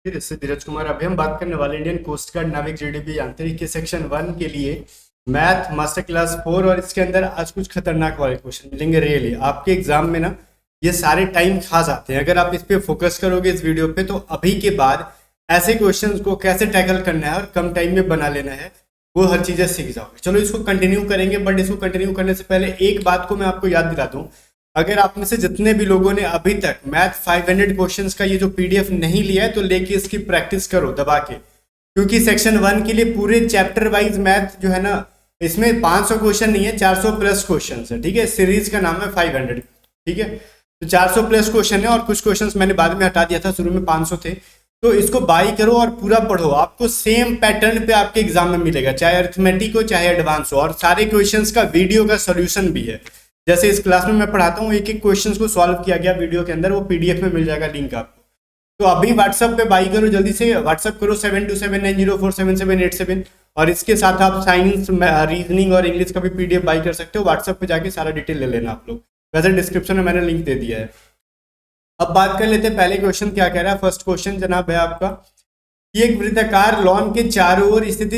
फिर इससे धीरज कुमार। अभी हम बात करने वाले इंडियन कोस्ट गार्ड नाविक जीडीपी आंतरिक के सेक्शन 1 के लिए मैथ मास्टर क्लास 4। और इसके अंदर आज कुछ खतरनाक वाले क्वेश्चन मिलेंगे। रियली आपके एग्जाम में ना ये सारे टाइम खा जाते हैं। अगर आप इस पे फोकस करोगे इस वीडियो पे तो अभी के बाद ऐसे क्वेश्चंस को कैसे टैकल करना है और कम टाइम में बना लेना है वो हर चीजें सीख जाओगे। चलो इसको कंटिन्यू करेंगे, बट इसको कंटिन्यू करने से पहले एक बात को मैं आपको याद दिला दूं। अगर आप में से जितने भी लोगों ने अभी तक मैथ 500 क्वेश्चंस का ये जो पीडीएफ नहीं लिया है तो लेके इसकी प्रैक्टिस करो दबा के, क्योंकि सेक्शन 1 के लिए पूरे चैप्टर वाइज मैथ जो है ना इसमें 500 क्वेश्चन नहीं है, 400 प्लस क्वेश्चन है। ठीक है, सीरीज का नाम है 500। ठीक है, तो 400 प्लस क्वेश्चन है और कुछ क्वेश्चन मैंने बाद में हटा दिया था, शुरू में 500 थे। तो इसको बाई करो और पूरा पढ़ो, आपको सेम पैटर्न पे आपके एग्जाम में मिलेगा, चाहे अरिथमेटिक हो चाहे एडवांस हो। और सारे क्वेश्चंस का वीडियो का सॉल्यूशन भी है। जैसे इस क्लास में मैं पढ़ाता हूँ, एक एक क्वेश्चंस को सॉल्व किया गया वीडियो के अंदर, वो पीडीएफ में मिल जाएगा लिंक आपको। तो अभी व्हाट्सएप पे बाई करो, जल्दी से व्हाट्सएप करो 7279047787। और इसके साथ आप साइंस, रीजनिंग और इंग्लिश का भी पीडीएफ बाई कर सकते हो। व्हाट्सएप पे जाके सारा डिटेल ले लेना आप लोग, वैसे डिस्क्रिप्शन में मैंने लिंक दे दिया है। अब बात कर लेते हैं पहले क्वेश्चन क्या कह रहा है। फर्स्ट क्वेश्चन जनाब है आपका कि एक वृत्ताकार लॉन के चारों ओर स्थित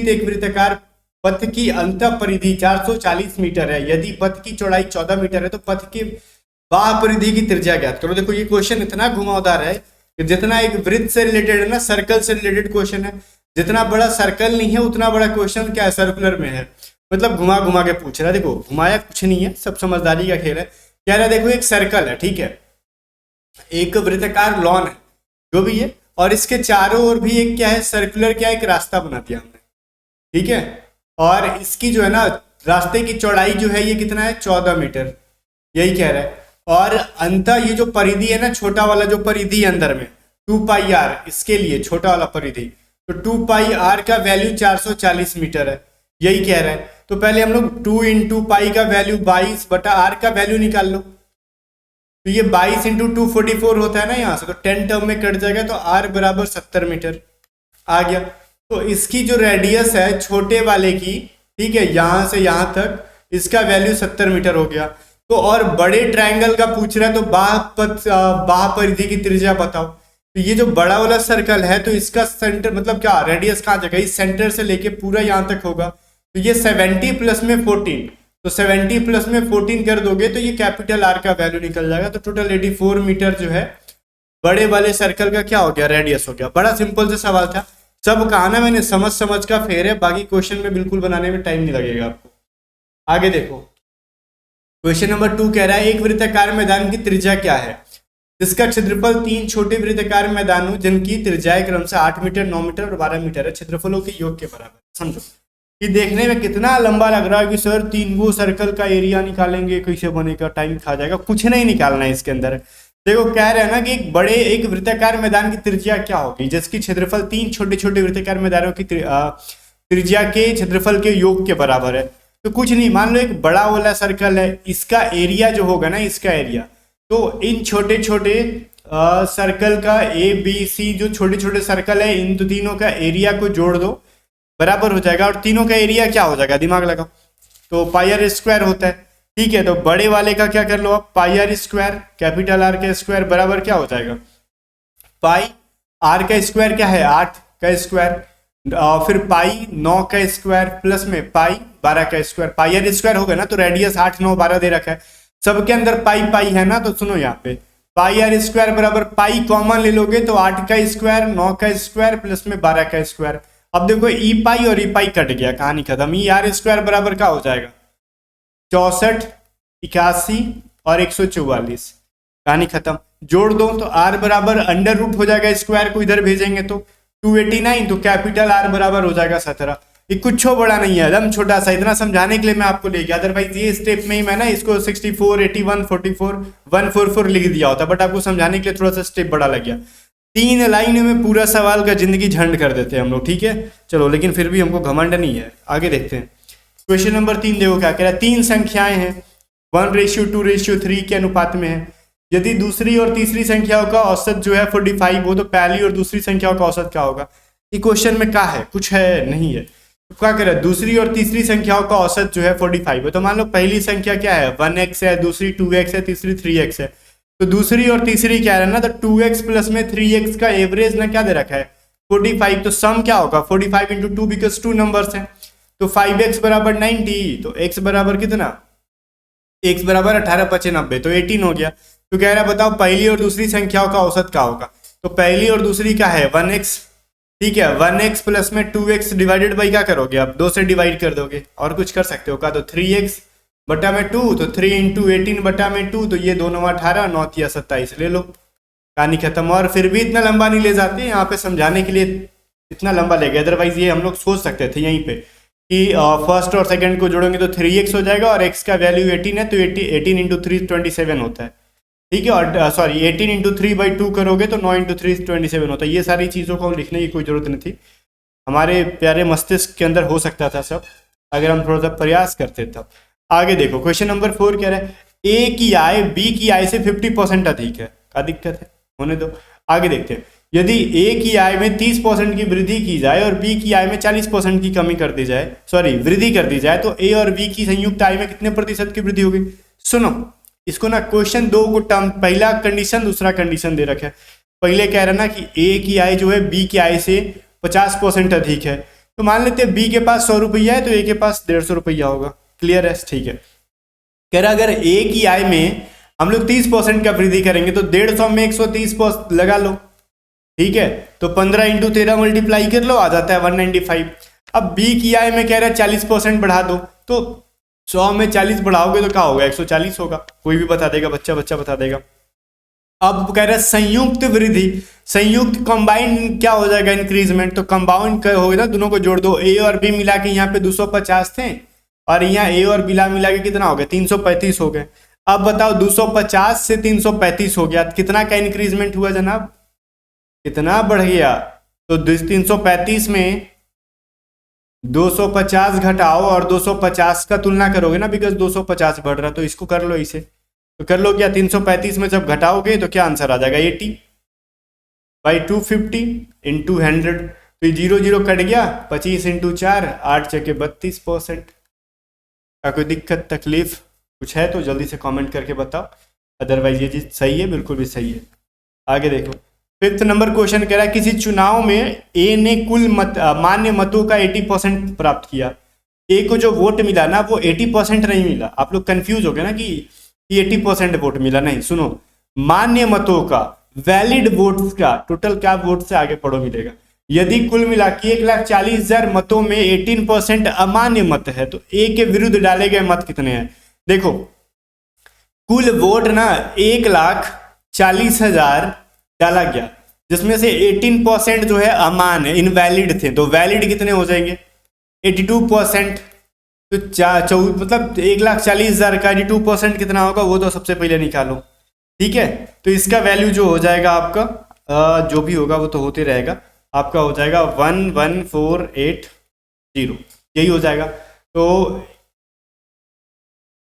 एक वृत्ताकार पथ की अंत परिधि 440 मीटर है। यदि पथ की चौड़ाई 14 मीटर है तो पथ की बाह्य परिधि की त्रिज्या ज्ञात करो। देखो ये क्वेश्चन इतना घुमावदार है कि जितना एक वृत्त से रिलेटेड है ना, सर्कल से रिलेटेड क्वेश्चन है। जितना बड़ा सर्कल नहीं है उतना बड़ा क्वेश्चन क्या है, सर्कुलर में है। मतलब घुमा घुमा के पूछ रहा है। देखो घुमाया कुछ नहीं है, सब समझदारी का खेल है। कह रहा है देखो एक सर्कल है, ठीक है, एक वृत्ताकार लॉन है जो भी है, और इसके चारों ओर भी एक क्या है, सर्कुलर क्या है, एक रास्ता बना दिया हमने। ठीक है, और इसकी जो है ना रास्ते की चौड़ाई जो है ये कितना है, 14 मीटर, यही कह रहा है। और अंत ये जो परिधि है ना, छोटा वाला जो परिधि है अंदर में 2 पाई आर, इसके लिए छोटा वाला परिधि, तो 2 पाई आर का वैल्यू 440 मीटर है, यही कह रहा है। तो पहले हम लोग 2 इंटू पाई का वैल्यू 22 बटा आर का वैल्यू निकाल लो। तो ये 22 इंटू 244 होता है ना यहाँ से, तो 10 टर्म में कट जाएगा, तो आर बराबर 70 मीटर आ गया। तो इसकी जो रेडियस है छोटे वाले की, ठीक है, यहां से यहां तक, इसका वैल्यू 70 मीटर हो गया। तो और बड़े ट्रायंगल का पूछ रहा है तो बाह्य परिधि की त्रिज्या बताओ। तो ये जो बड़ा वाला सर्कल है तो इसका सेंटर मतलब क्या, रेडियस कहाँ जगह, इस सेंटर से लेके पूरा यहां तक होगा। तो ये 70 प्लस में 14, तो 70 प्लस में 14 कर दोगे तो ये कैपिटल आर का वैल्यू निकल जाएगा। तो टोटल 84 मीटर जो है बड़े वाले सर्कल का क्या हो गया, रेडियस हो गया। बड़ा सिंपल सा सवाल था, सब कहा ना मैंने, समझ समझ का फेर है। बाकी क्वेश्चन में बिल्कुल बनाने में टाइम नहीं लगेगा आपको। आगे देखो क्वेश्चन नंबर 2 कह रहा है एक वृत्ताकार मैदान की त्रिज्या क्या है जिसका क्षेत्रफल 3 छोटे वृत्ताकार मैदानों जिनकी त्रिज्याएं क्रमशः 8 मीटर, 9 मीटर और 12 मीटर है, क्षेत्रफलों के योग के बराबर। समझो कि देखने में कितना लंबा लग रहा है कि सर 3 वो सर्कल का एरिया निकालेंगे, कैसे बनेगा, टाइम खा जाएगा। कुछ नहीं निकालना है इसके अंदर। देखो कह रहे हैं ना कि एक वृत्ताकार मैदान की त्रिज्या क्या होगी जिसकी क्षेत्रफल 3 छोटे छोटे वृत्ताकार मैदानों की त्रिज्या के क्षेत्रफल के योग के बराबर है। तो कुछ नहीं, मान लो एक बड़ा वाला सर्कल है, इसका एरिया जो होगा ना, इसका एरिया, तो इन छोटे छोटे सर्कल का ए बी सी जो छोटे छोटे सर्कल है, इन तीनों का एरिया को जोड़ दो, बराबर हो जाएगा। और तीनों का एरिया क्या हो जाएगा, दिमाग लगाओ, तो पाई आर स्क्वायर होता है। ठीक है, तो बड़े वाले का क्या कर लो आप, पाई आर स्क्वायर, कैपिटल आर का स्क्वायर बराबर क्या हो जाएगा, पाई आर का स्क्वायर क्या है, 8 का स्क्वायर, फिर पाई 9 का स्क्वायर प्लस में पाई 12 का स्क्वायर। पाई आर स्क्वायर होगा ना, तो रेडियस 8 9 12 दे रखा है, सबके अंदर पाई पाई है ना। तो सुनो यहाँ पे पाई आर स्क्वायर बराबर, पाई कॉमन ले लोगे तो 8 का स्क्वायर, 9 का स्क्वायर प्लस में 12 का स्क्वायर। अब देखो ई पाई और ई पाई कट गया, कहानी खत्म। ई आर स्क्वायर बराबर क्या हो जाएगा, 64, 81 और 144, कहानी खत्म। जोड़ दो तो आर बराबर अंडर रूट हो जाएगा, स्क्वायर को इधर भेजेंगे तो 289, तो कैपिटल आर बराबर हो जाएगा 17। ये कुछ बड़ा नहीं है, एकदम छोटा सा। इतना समझाने के लिए मैं आपको ले गया, अदरवाइज ये स्टेप में ही मैं ना इसको 64, 81, 44, 144 लिख दिया होता, बट आपको समझाने के लिए थोड़ा सा स्टेप बड़ा लग गया। 3 लाइन में पूरा सवाल का जिंदगी झंड कर देते हैं हम लोग। ठीक है, चलो, लेकिन फिर भी हमको घमंड नहीं है। आगे देखते हैं क्वेश्चन नंबर 3। देखो क्या कह रहा है, 3 संख्याएं हैं 1:2:3 के अनुपात में है। यदि दूसरी और तीसरी संख्याओं का औसत जो है 45 हो तो पहली और दूसरी संख्याओं का औसत क्या होगा। ये क्वेश्चन में क्या है, कुछ है नहीं है। तो क्या कह रहा है, दूसरी और तीसरी संख्याओं का औसत जो है 45 है। तो मान लो पहली संख्या क्या है, 1x है, दूसरी 2x है, तीसरी 3x है। तो दूसरी और तीसरी क्या है ना, तो 2x प्लस में 3x का एवरेज ना क्या दे रखा है 45, तो सम क्या होगा 45 इंटू 2 बिकॉज 2 नंबर्स हैं, तो 5x बराबर 90, तो x बराबर कितना, x बराबर 18 पचे 90, तो 18 हो गया। तो कह रहा है बताओ पहली और दूसरी संख्याओं का औसत क्या होगा, तो पहली और दूसरी क्या है 1x, ठीक है 1x प्लस में 2x डिवाइडेड बाई क्या करोगे आप 2 से डिवाइड कर दोगे, और कुछ कर सकते हो का, तो 3x बटा में 2, तो 3 इंटू 18 बटा में 2, तो ये दोनों 18, 9 या 27 ले लो, कहानी खत्म। और फिर भी इतना लंबा नहीं ले जाते, यहाँ पे समझाने के लिए इतना लंबा ले गया, अदरवाइज ये हम लोग सोच सकते थे यहीं पे कि फर्स्ट और सेकंड को जोड़ेंगे तो 3x हो जाएगा और x का वैल्यू 18 है, तो 18 इंटू 3 27 होता है, ठीक है, और सॉरी 18 इंटू 3/2 करोगे तो 9 इंटू 3 27 होता है। ये सारी चीज़ों को लिखने की कोई जरूरत नहीं थी, हमारे प्यारे मस्तिष्क के अंदर हो सकता था सब, अगर हम थोड़ा सा प्रयास करते तब। आगे देखो क्वेश्चन नंबर 4 कह रहा है ए की आय बी की आय से 50% अधिक है, क्या दिक्कत है, होने दो। आगे देखते हैं यदि ए की आय में 30% की वृद्धि की जाए और बी की आय में 40% की कमी कर दी जाए, सॉरी वृद्धि कर दी जाए, तो ए और बी की संयुक्त आय में कितने प्रतिशत की वृद्धि होगी। सुनो इसको ना, क्वेश्चन 2 को टर्म, पहला कंडीशन दूसरा कंडीशन दे रखा है। पहले कह रहा है ना कि ए की आय जो है बी की आय से 50% अधिक है, तो मान लेते हैं बी के पास 100 रुपया है तो ए के पास 150 रुपया होगा, क्लियर है, ठीक है। कह रहा अगर ए की आय में हम लोग 30% का वृद्धि करेंगे तो 150 में 130 लगा लो, ठीक है, तो 15 इंटू 13 मल्टीप्लाई कर लो, आ जाता है 195। अब बी की आय में कह रहा है 40% बढ़ा दो, तो 100 में 40 बढ़ाओगे तो क्या होगा 140 होगा, कोई भी बता देगा, बच्चा बता देगा। अब कह रहा है संयुक्त वृद्धि, संयुक्त कंबाइंड क्या हो जाएगा इंक्रीजमेंट, तो कंबाउंड होगा ना, दोनों को जोड़ दो, ए और बी मिला के यहाँ पे 250 थे और यहाँ ए और बी मिला के कितना हो गया 335 हो गए। अब बताओ 250 से 335 हो गया, कितना का इंक्रीजमेंट हुआ जनाब, कितना बढ़ गया, तो 335 में 250 घटाओ और 250 का तुलना करोगे ना, बिकॉज 250 बढ़ रहा, तो इसको कर लो इसे, तो कर लो क्या 335 में जब घटाओगे तो क्या आंसर आ जाएगा 80/250 इंटू 100, तो 0 कट गया, 25 इंटू 4 8 चके 32%। क्या कोई दिक्कत तकलीफ कुछ है तो जल्दी से कमेंट करके बताओ, अदरवाइज ये चीज सही है, बिल्कुल भी सही है। आगे देखो 5th नंबर क्वेश्चन कह रहा है किसी चुनाव में ए ने कुल मान्य मतों का 80% प्राप्त किया, ए को जो वोट मिला ना वो 80% नहीं मिला, आप लोग कंफ्यूज हो गए ना कि 80% वोट मिला, नहीं, सुनो मान्य मतों का, वैलिड वोट्स का, टोटल क्या वोट से आगे पढ़ो मिलेगा, यदि कुल मिला के 1,40,000 मतों में 18% अमान्य मत है तो ए के विरुद्ध डाले गए मत कितने हैं। देखो कुल वोट ना 1,40,000 डाला गया, जिसमें से 18% जो है अमान्य इनवैलिड थे, तो वैलिड कितने हो जाएंगे 82%, तो मतलब 1,40,000 का 82% कितना होगा वो तो सबसे पहले निकालो, ठीक है। तो इसका वैल्यू जो हो जाएगा आपका जो भी होगा वो तो होते रहेगा, आपका हो जाएगा 11480, यही हो जाएगा। तो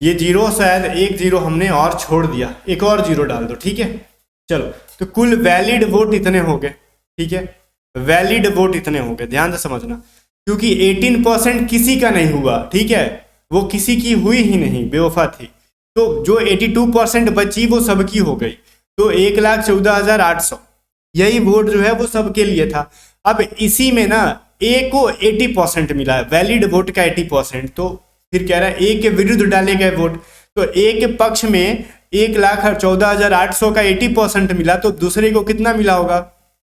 ये जीरो शायद एक जीरो हमने और छोड़ दिया, एक और जीरो डाल दो, ठीक है। चलो तो कुल वैलिड वोट इतने हो गए, ठीक है, वैलिड वोट इतने हो गए, ध्यान से समझना, क्योंकि 18% किसी का नहीं हुआ, ठीक है, वो किसी की हुई ही नहीं, बेवफा थी, तो जो 82% बची वो सबकी हो गई, तो 1,14,800 यही वोट जो है वो सबके लिए था। अब इसी में ना ए को 80% मिला, वैलिड वोट का 80%, तो फिर कह रहा है ए के विरुद्ध डाले गए वोट, तो ए के पक्ष में 1,14,800 का 80% मिला, तो दूसरे को कितना मिला होगा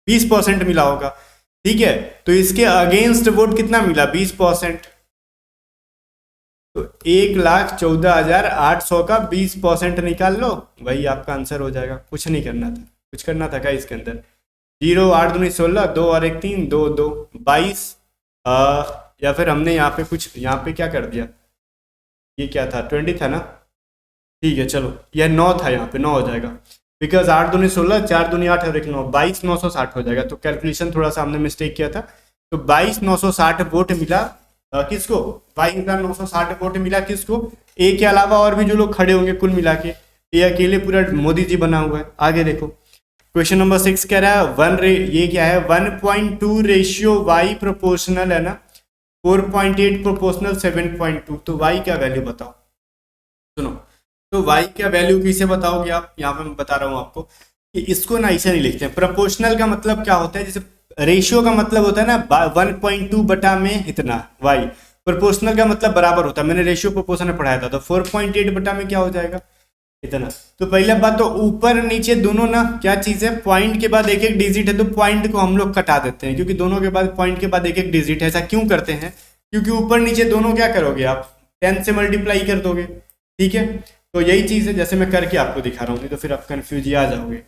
20% मिला होगा, ठीक है। तो इसके अगेंस्ट वोट कितना मिला 20%, तो 1,14,800 का 20% निकाल लो, वही आपका आंसर हो जाएगा। कुछ नहीं करना था, कुछ करना था क्या इसके अंदर, 0 8 दूनी 16, 2 और 1 3, 2 2 22, या फिर हमने यहाँ पे कुछ, यहाँ पे क्या कर दिया, ये क्या था 20 था ना, ठीक है, चलो यह 9 था, यहाँ पे 9 हो जाएगा, बिकॉज 8 दूनी 16, 4 दूनी 8 और 1 9, 22,960 हो जाएगा। तो कैलकुलेशन थोड़ा सा हमने मिस्टेक किया था, तो 22,960 वोट मिला किसको, 22,960 वोट मिला किसको, ए के अलावा और भी जो लोग खड़े होंगे कुल मिला के, ये अकेले पूरा मोदी जी बना हुआ है। आगे देखो क्वेश्चन नंबर 6 कह रहा है ये क्या है 1.2 रेशियो y प्रोपोर्शनल है ना, 4.8 प्रोपोर्शनल 7.2, तो y का वैल्यू बताओ। सुनो तो y का वैल्यू कैसे बताओगे आप, यहाँ पे मैं बता रहा हूँ आपको कि इसको ना ऐसे नहीं लिखते हैं। प्रोपोर्शनल का मतलब क्या होता है, जैसे रेशियो का मतलब होता है ना 1.2 बटा में इतना y, प्रोपोर्शनल का मतलब बराबर होता है। मैंने रेशियो प्रोपोर्शन में पढ़ाया था, तो 4.8 बटा में क्या हो जाएगा, इतना। तो पहला बात तो ऊपर नीचे दोनों ना क्या चीज है, पॉइंट के बाद एक एक डिजिट है, तो पॉइंट को हम लोग कटा देते हैं, क्योंकि दोनों के बाद पॉइंट के बाद एक एक डिजिट है। ऐसा क्यों करते हैं, क्योंकि ऊपर नीचे दोनों क्या करोगे आप 10 से मल्टीप्लाई कर दोगे, ठीक है। तो यही चीज है, जैसे मैं करके आपको दिखा रहा हूँ, नहीं तो फिर आप कंफ्यूज ही आ जाओगे।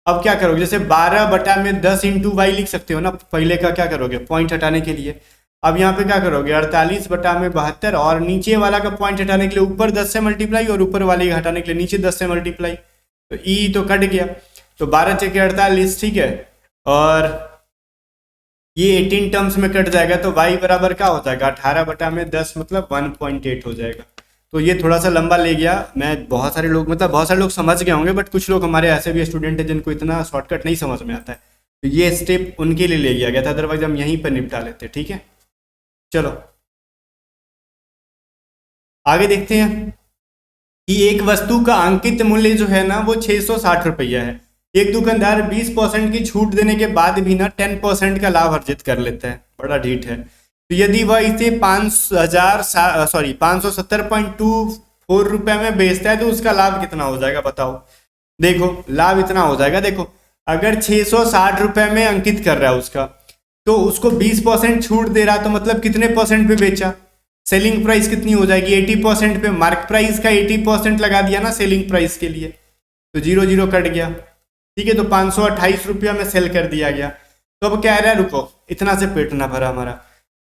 अब क्या करोगे, जैसे 12 बटा में 10 इंटू वाई लिख सकते हो ना, पहले का क्या करोगे पॉइंट हटाने के लिए। अब यहाँ पे क्या करोगे 48 बटा में 72, और नीचे वाला का पॉइंट हटाने के लिए ऊपर 10 से मल्टीप्लाई, और ऊपर वाले का हटाने के लिए नीचे 10 से मल्टीप्लाई। तो ई तो कट गया, तो 12 चेके 48, ठीक है, और ये 18 टर्म्स में कट जाएगा, तो y बराबर क्या हो जाएगा 18 बटा में 10 मतलब 1.8 हो जाएगा। तो ये थोड़ा सा लंबा ले गया, मैं बहुत सारे लोग मतलब बहुत सारे लोग समझ गए होंगे, बट कुछ लोग हमारे ऐसे भी स्टूडेंट हैं जिनको इतना शॉर्टकट नहीं समझ में आता है, तो ये स्टेप उनके लिए ले लिया गया था, अदरवाइज हम यहीं पर निपटा लेते, ठीक है। चलो आगे देखते हैं कि एक वस्तु का अंकित मूल्य जो है ना वो 660 रुपया है। एक दुकानदार 20% की छूट देने के बाद भी ना 10% का लाभ अर्जित कर लेता है, बड़ा ढीठ है। तो यदि वह इसे 570.24 रुपए में बेचता है तो उसका लाभ कितना हो जाएगा बताओ। देखो लाभ इतना हो जाएगा, देखो अगर 660 रुपए में अंकित कर रहा है उसका, तो उसको 20% छूट दे रहा, तो मतलब कितने परसेंट पे बेचा, सेलिंग प्राइस कितनी हो जाएगी 80% पे, मार्क प्राइस का 80% लगा दिया ना सेलिंग प्राइस के लिए, तो 0 कट गया, ठीक है। तो 528 रुपया में सेल कर दिया गया। तो अब कह रहा है रुको इतना से पेट ना भरा हमारा,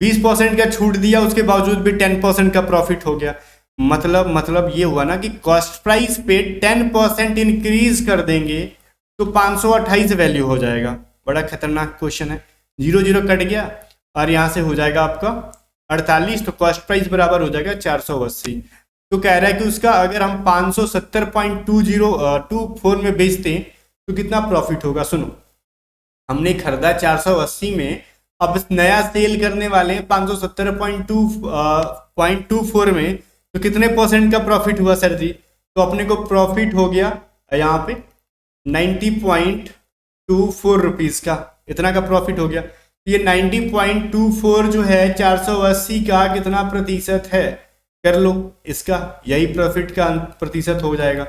20% का छूट दिया उसके बावजूद भी 10% का प्रॉफिट हो गया। मतलब ये हुआ ना कि कॉस्ट प्राइस पे 10% इंक्रीज कर देंगे तो 528 वैल्यू हो जाएगा। बड़ा खतरनाक क्वेश्चन है। 0 कट गया और यहाँ से हो जाएगा आपका 48, तो कॉस्ट प्राइस बराबर हो जाएगा 480। तो कह रहा है कि उसका अगर हम 570.2024 में बेचते हैं तो कितना प्रॉफिट होगा। सुनो, हमने खरीदा 480 में, अब नया सेल करने वाले हैं 570.24 में, तो कितने परसेंट का प्रॉफिट हुआ सर जी। तो अपने को प्रॉफिट हो गया यहाँ पे 90.24 रुपीज का, इतना का प्रॉफिट हो गया। ये 90.24 जो है 480 का कितना प्रतिशत है, कर लो इसका, यही प्रॉफिट का प्रतिशत हो जाएगा,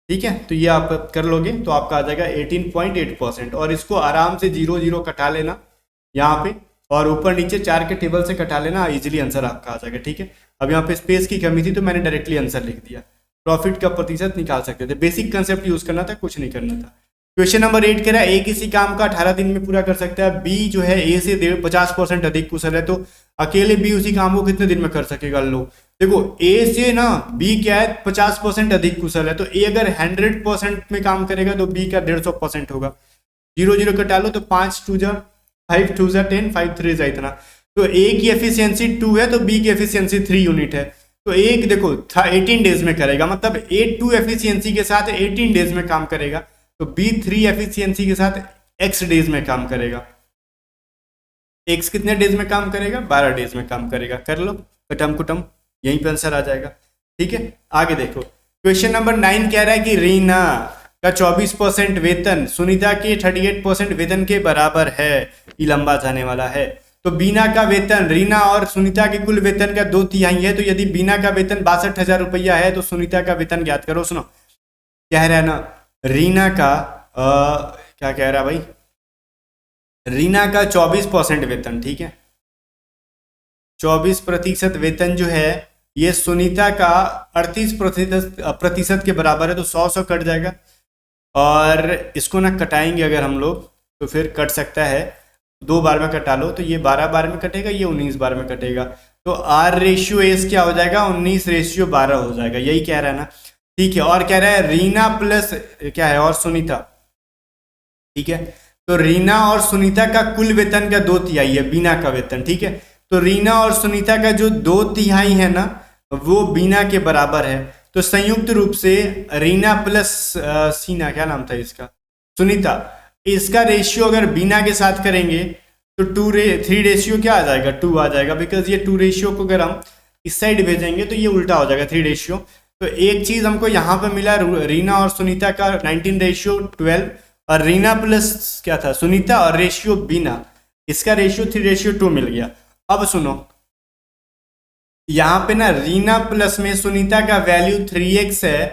ठीक है। तो ये आप कर लोगे तो आपका आ जाएगा 18.8%, और इसको आराम से 0 कटा लेना यहाँ पे, और ऊपर नीचे 4 के टेबल से कटा लेना, इजीली आंसर आपका आ जाएगा, ठीक है। अब यहाँ पे स्पेस की कमी थी तो मैंने डायरेक्टली आंसर लिख दिया। प्रॉफिट का प्रतिशत निकाल सकते थे, बेसिक कंसेप्ट यूज करना था, कुछ नहीं करना था। क्वेश्चन नंबर 8 कह रहा है ए किसी काम का 18 दिन में पूरा कर सकता है, बी जो है ए से 50% अधिक कुशल है, तो अकेले बी उसी काम को कितने दिन में कर सकेगा। लो देखो ए से ना बी क्या है 50% अधिक कुशल है, तो ए अगर 100% में काम करेगा तो बी का 150% होगा। 0 कटा लो तो 5 2 जा 5 2 जा 10 5 3 जा इतना, तो ए की एफिशिएंसी 2 है तो बी की एफिशिएंसी 3 यूनिट है। तो एक देखो 18 डेज में करेगा, मतलब ए 2 एफिशिएंसी के साथ 18 डेज में काम करेगा, तो बी 3 एफिशिएंसी के साथ x डेज में काम करेगा। x कितने डेज में काम करेगा 12 डेज में काम करेगा। कर लो कटम कुटम, यहीं पे आंसर आ जाएगा, ठीक है। आगे देखो क्वेश्चन नंबर 9 कह रहा है कि रीना का 24% वेतन सुनीता के 38% वेतन के बराबर है, ये लंबा जाने वाला है। तो बीना का वेतन रीना और सुनीता के कुल वेतन का 2/3 है, तो यदि बीना का वेतन 62,000 रुपया है तो सुनीता का वेतन ज्ञात करो। सुनो कह रहा है ना रीना का क्या कह रहा है भाई, रीना का 24% वेतन, ठीक है, 24% वेतन जो है ये सुनीता का 38% के बराबर है, तो 100 कट जाएगा, और इसको ना कटाएंगे अगर हम लोग तो फिर कट सकता है 2 बार में कटा लो, तो ये 12 बार में कटेगा, ये 19 बार में कटेगा, तो R/S क्या हो जाएगा 19/12 हो जाएगा, यही कह रहा है ना, ठीक है। और कह रहा है रीना प्लस क्या है और सुनीता, ठीक है, तो रीना और सुनीता का कुल वेतन का 2/3 है बीना का वेतन, ठीक है। तो रीना और सुनीता का जो 2/3 है ना वो बीना के बराबर है, तो संयुक्त रूप से रीना प्लस सीना, क्या नाम था इसका, सुनीता, इसका रेशियो अगर बीना के साथ करेंगे तो 3 रेशियो क्या आ जाएगा 2 आ जाएगा, बिकॉज ये 2 रेशियो को अगर हम इस साइड भेजेंगे तो ये उल्टा हो जाएगा 3 रेशियो, तो एक चीज हमको यहाँ पे मिला, रीना और सुनीता का 19:12, और रीना प्लस क्या था सुनीता और रेशियो बीना, इसका रेशियो 3:2 मिल गया। अब सुनो, यहाँ पे ना रीना प्लस में सुनीता का वैल्यू 3x है,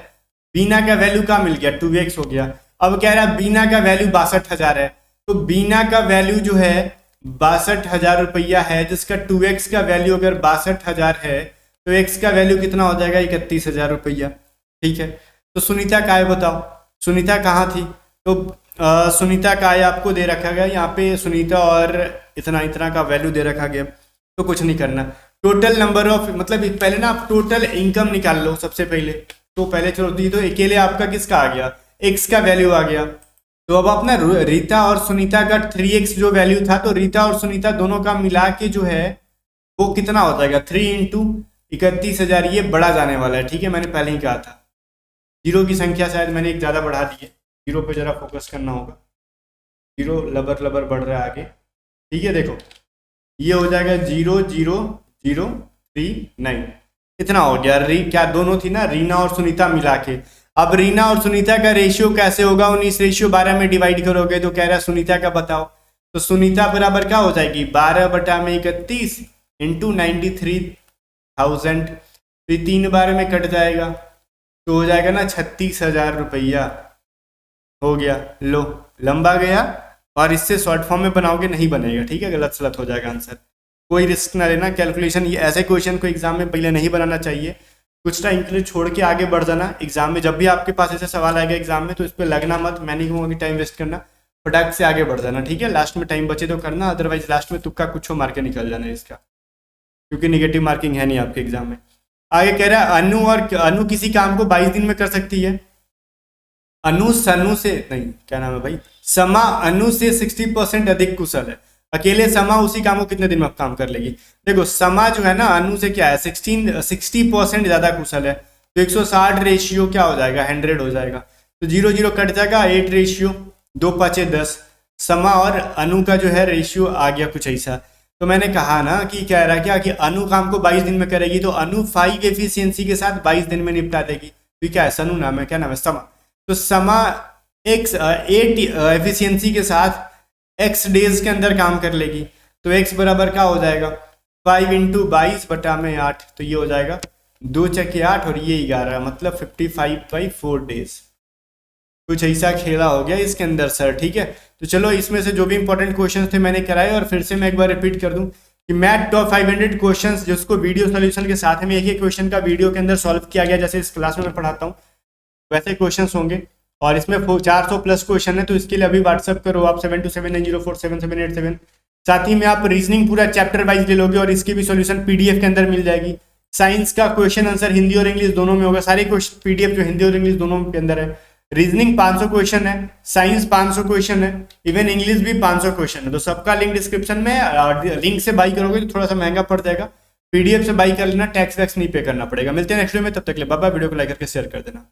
बीना का वैल्यू का मिल गया 2x हो गया। अब कह रहा है बीना का वैल्यू 62,000 है, तो बीना का वैल्यू जो है 62,000 रुपया है, जिसका 2x का वैल्यू अगर 62,000 है तो x का वैल्यू कितना हो जाएगा 31,000 रुपया। ठीक है, तो सुनीता का आय बताओ, सुनीता कहाँ थी, तो सुनीता का आय आपको दे रखा गया यहाँ पे, सुनीता और इतना इतना का वैल्यू दे रखा गया, तो कुछ नहीं करना। टोटल नंबर ऑफ, मतलब पहले ना आप टोटल इनकम निकाल लो सबसे पहले, तो पहले चलो तो अकेले आपका किसका आ गया, x का वैल्यू आ गया। तो अब आप ना रीता और सुनीता का 3x जो वैल्यू था, तो रीता और सुनीता दोनों का मिला के जो है वो कितना हो जाएगा 3 × 31,000, ये बढ़ा जाने वाला है। ठीक है, मैंने पहले ही कहा था, जीरो की संख्या शायद मैंने एक ज़्यादा बढ़ा दी है, जीरो पे जरा फोकस करना होगा, जीरो लबर लबर बढ़ रहा है आगे। ठीक है, देखो ये हो जाएगा 0,0,0,039, कितना हो गया, क्या दोनों थी ना रीना और सुनीता मिला के। अब रीना और सुनीता का रेशियो कैसे होगा, 19:12 में डिवाइड करोगे तो कह रहा है सुनीता का बताओ, तो सुनीता बराबर क्या हो जाएगी 12/31 × 93,000, तो 3 बार में कट जाएगा, तो हो जाएगा ना 36,000 रुपया हो गया। लो लंबा गया, और इससे शॉर्ट फॉर्म में बनाओगे नहीं बनेगा। ठीक है, गलत सलत हो जाएगा आंसर, कोई रिस्क ना लेना। कैलकुलेशन ये ऐसे क्वेश्चन को एग्जाम में पहले नहीं बनाना चाहिए, कुछ टाइम के लिए छोड़ के आगे बढ़ जाना। एग्जाम में जब भी आपके पास ऐसे सवाल आएगा एग्जाम में, तो इस पर लगना मत, मैं नहीं कहूँगा कि टाइम वेस्ट करना, फटाक से आगे बढ़ जाना। ठीक है, लास्ट में टाइम बचे तो करना, अदरवाइज लास्ट में तुक्का कुछ मार के निकल जाना इसका, क्योंकि निगेटिव मार्किंग है नहीं आपके एग्जाम में। आगे कह रहा है अनु किसी काम को 22 दिन में कर सकती है। अनु सनु से नहीं, क्या नाम है भाई, समा अनु से 60% अधिक कुशल है। अकेले समा उसी काम को कितने दिन में काम कर लेगी। देखो समा जो है ना अनु से क्या है 60% ज्यादा कुशल है, तो 160 रेशियो क्या हो जाएगा 100 हो जाएगा, तो 0 कट जाएगा, 8 रेशियो 2 × 5 = 10। समा और अनु का जो है रेशियो आ गया कुछ ऐसा। तो मैंने कहा ना कि कह रहा क्या कि अनु काम को 22 दिन में करेगी, तो अनु 5 एफिशिएंसी के साथ 22 दिन में निपटा देगी। तो क्या है सनु नाम है, क्या नाम है समा, तो समा 8 एफिशिएंसी के साथ x डेज के अंदर काम कर लेगी, तो x बराबर क्या हो जाएगा 5 × 22/8, तो ये हो जाएगा 2 × 8 और ये 11, मतलब 55/4 डेज। कुछ ऐसा खेला हो गया इसके अंदर सर। ठीक है, तो चलो इसमें से जो भी इंपॉर्टेंट क्वेश्चंस थे मैंने कराए, और फिर से मैं एक बार रिपीट कर दूं कि मैथ टॉप 500 क्वेश्चंस जिसको वीडियो सॉल्यूशन के साथ में एक ही क्वेश्चन का वीडियो के अंदर सॉल्व किया गया, जैसे इस क्लास में मैं पढ़ाता हूँ वैसे क्वेश्चंस होंगे, और इसमें 400+ क्वेश्चन है, तो इसके लिए अभी व्हाट्सअप करो आप 7279047787। साथ ही में आप रीजनिंग पूरा चैप्टर वाइज ले लोगे, और इसकी भी सॉल्यूशन पीडीएफ के अंदर मिल जाएगी। साइंस का क्वेश्चन आंसर हिंदी और इंग्लिश दोनों में होगा, सारे क्वेश्चन पीडीएफ जो हिंदी और इंग्लिश दोनों के अंदर है। रीजनिंग 500 क्वेश्चन है, साइंस 500 क्वेश्चन है, इवन इंग्लिश भी 500 क्वेश्चन है। तो सबका लिंक डिस्क्रिप्शन में, लिंक से बाई करोगे तो थोड़ा सा महंगा पड़ जाएगा, पीडीएफ से बाई कर लेना, टैक्स वैक्स नहीं पे करना पड़ेगा। मिलते हैं नेक्स्ट वीडियो में, तब तक के लिए बाय बाय। वीडियो को लाइक करके शेयर कर देना।